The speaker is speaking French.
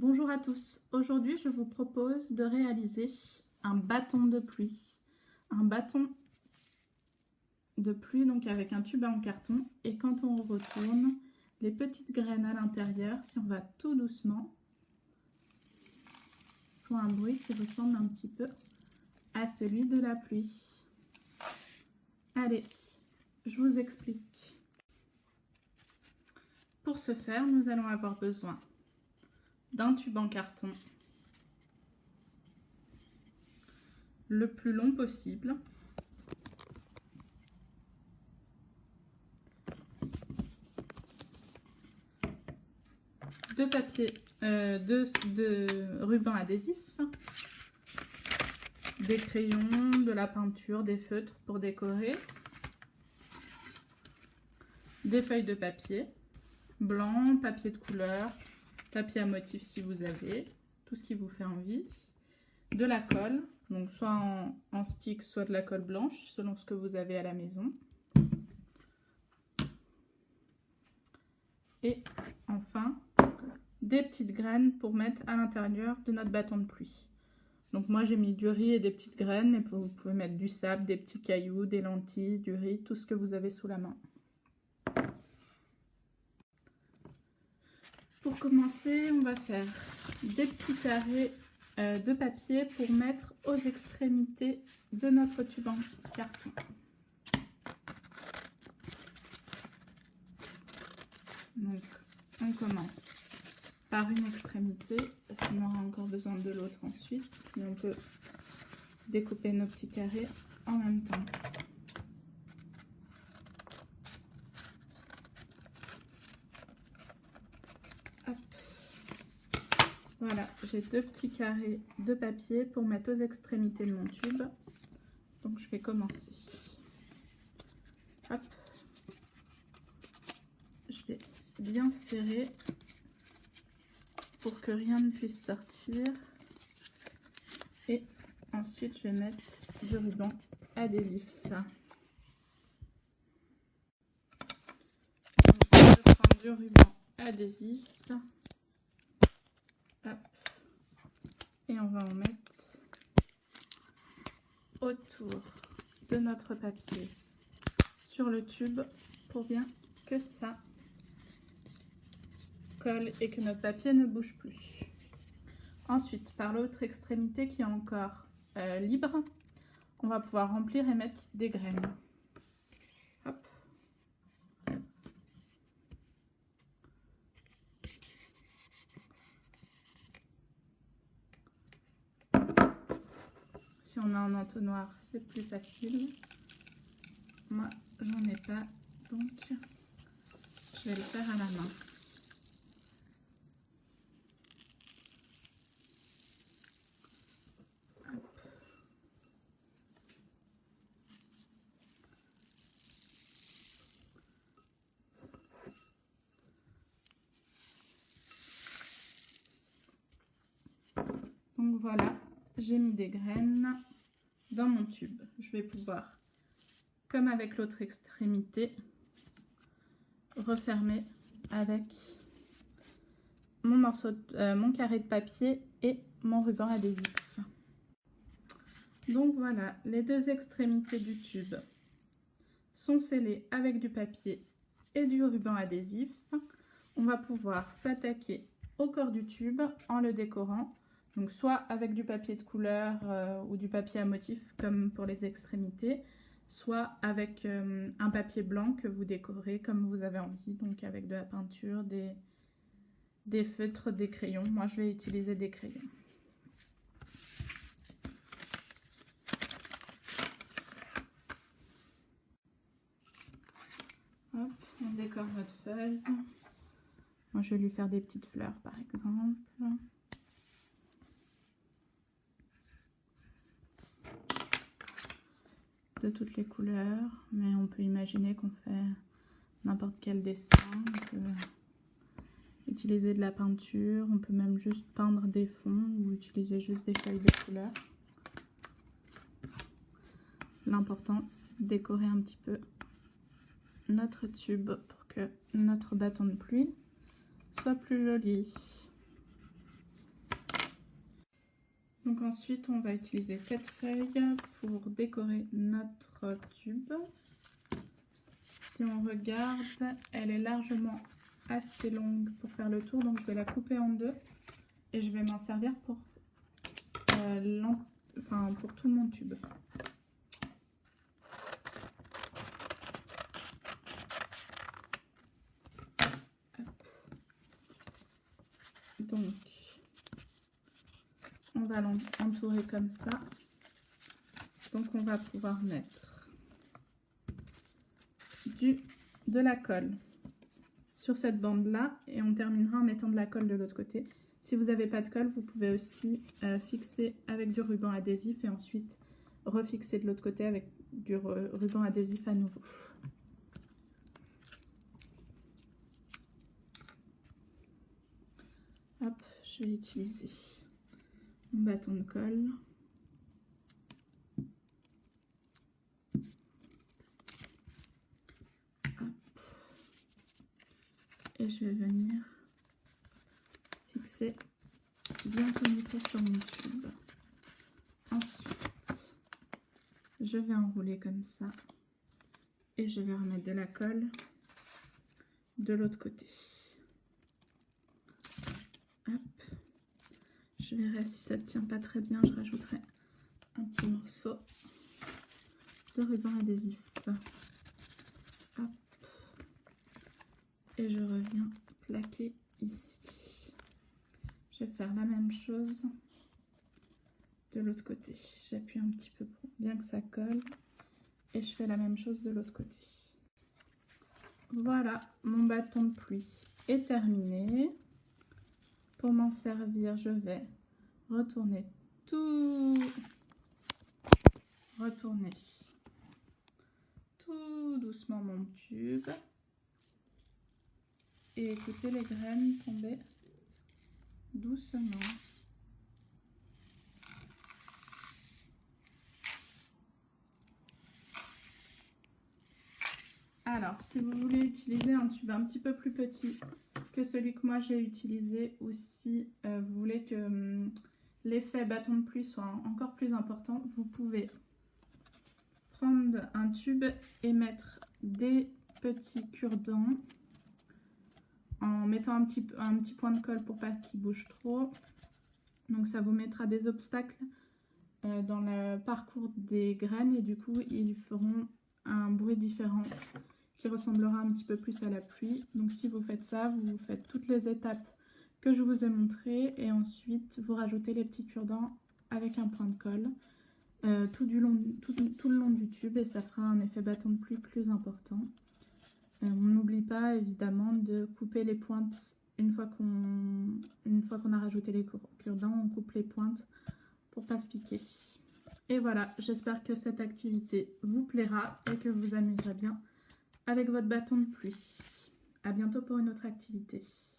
Bonjour à tous, aujourd'hui je vous propose de réaliser un bâton de pluie. Un bâton de pluie donc avec un tube en carton, et quand on retourne, les petites graines à l'intérieur, si on va tout doucement, font un bruit qui ressemble un petit peu à celui de la pluie. Allez, je vous explique. Pour ce faire, nous allons avoir besoin d'un tube en carton, le plus long possible, de papier, de ruban adhésif, des crayons, de la peinture, des feutres pour décorer, des feuilles de papier blanc, papier de couleur, papier à motif si vous avez, tout ce qui vous fait envie, de la colle, donc soit en stick, soit de la colle blanche, selon ce que vous avez à la maison. Et enfin, des petites graines pour mettre à l'intérieur de notre bâton de pluie. Donc moi j'ai mis du riz et des petites graines, mais vous pouvez mettre du sable, des petits cailloux, des lentilles, du riz, tout ce que vous avez sous la main. Pour commencer, on va faire des petits carrés de papier pour mettre aux extrémités de notre tube en carton. Donc on commence par une extrémité, parce qu'on aura encore besoin de l'autre ensuite, mais on peut découper nos petits carrés en même temps. Hop. Voilà, j'ai deux petits carrés de papier pour mettre aux extrémités de mon tube. Donc je vais commencer. Hop. Je vais bien serrer pour que rien ne puisse sortir. Et ensuite, je vais mettre du ruban adhésif. Donc, je vais prendre du ruban adhésif. Hop. Et on va en mettre autour de notre papier sur le tube pour bien que ça colle et que notre papier ne bouge plus. Ensuite, par l'autre extrémité qui est encore libre, on va pouvoir remplir et mettre des graines. Hop. Si on a un entonnoir, c'est plus facile. Moi, j'en ai pas, donc je vais le faire à la main. Donc voilà, j'ai mis des graines dans mon tube. Je vais pouvoir, comme avec l'autre extrémité, refermer avec mon morceau, mon carré de papier et mon ruban adhésif. Donc voilà, les deux extrémités du tube sont scellées avec du papier et du ruban adhésif. On va pouvoir s'attaquer au corps du tube en le décorant. Donc soit avec du papier de couleur ou du papier à motif comme pour les extrémités, soit avec un papier blanc que vous décorez comme vous avez envie, donc avec de la peinture, des feutres, des crayons. Moi je vais utiliser des crayons. Hop, on décore notre feuille. Moi je vais lui faire des petites fleurs par exemple. De toutes les couleurs, mais on peut imaginer qu'on fait n'importe quel dessin. On peut utiliser de la peinture, on peut même juste peindre des fonds ou utiliser juste des feuilles de couleur. L'important c'est de décorer un petit peu notre tube pour que notre bâton de pluie soit plus joli. Donc ensuite, on va utiliser cette feuille pour décorer notre tube. Si on regarde, elle est largement assez longue pour faire le tour, donc je vais la couper en deux et je vais m'en servir pour, pour tout mon tube. Donc, on va l'entourer comme ça. Donc, on va pouvoir mettre de la colle sur cette bande-là et on terminera en mettant de la colle de l'autre côté. Si vous n'avez pas de colle, vous pouvez aussi fixer avec du ruban adhésif et ensuite refixer de l'autre côté avec du ruban adhésif à nouveau. Hop, je vais utiliser mon bâton de colle. Hop. Et je vais venir fixer bien comme il faut sur mon tube. Ensuite, je vais enrouler comme ça et je vais remettre de la colle de l'autre côté. Hop. Je verrai si ça ne tient pas très bien, je rajouterai un petit morceau de ruban adhésif. Hop. Et je reviens plaquer ici. Je vais faire la même chose de l'autre côté. J'appuie un petit peu pour bien que ça colle et je fais la même chose de l'autre côté. Voilà, mon bâton de pluie est terminé. Pour m'en servir, je vais retourner tout doucement mon tube et écouter les graines tomber doucement. Alors, si vous voulez utiliser un tube un petit peu plus petit que celui que moi j'ai utilisé, ou si vous voulez que l'effet bâton de pluie soit encore plus important, vous pouvez prendre un tube et mettre des petits cure-dents en mettant un petit point de colle pour pas qu'il bouge trop. Donc ça vous mettra des obstacles dans le parcours des graines et du coup ils feront un bruit différent qui ressemblera un petit peu plus à la pluie. Donc si vous faites ça, vous faites toutes les étapes que je vous ai montrées et ensuite vous rajoutez les petits cure-dents avec un point de colle tout le long du tube et ça fera un effet bâton de pluie plus important. On n'oublie pas évidemment de couper les pointes une fois qu'on a rajouté les cure-dents, on coupe les pointes pour pas se piquer. Et voilà, j'espère que cette activité vous plaira et que vous vous amuserez bien avec votre bâton de pluie. À bientôt pour une autre activité.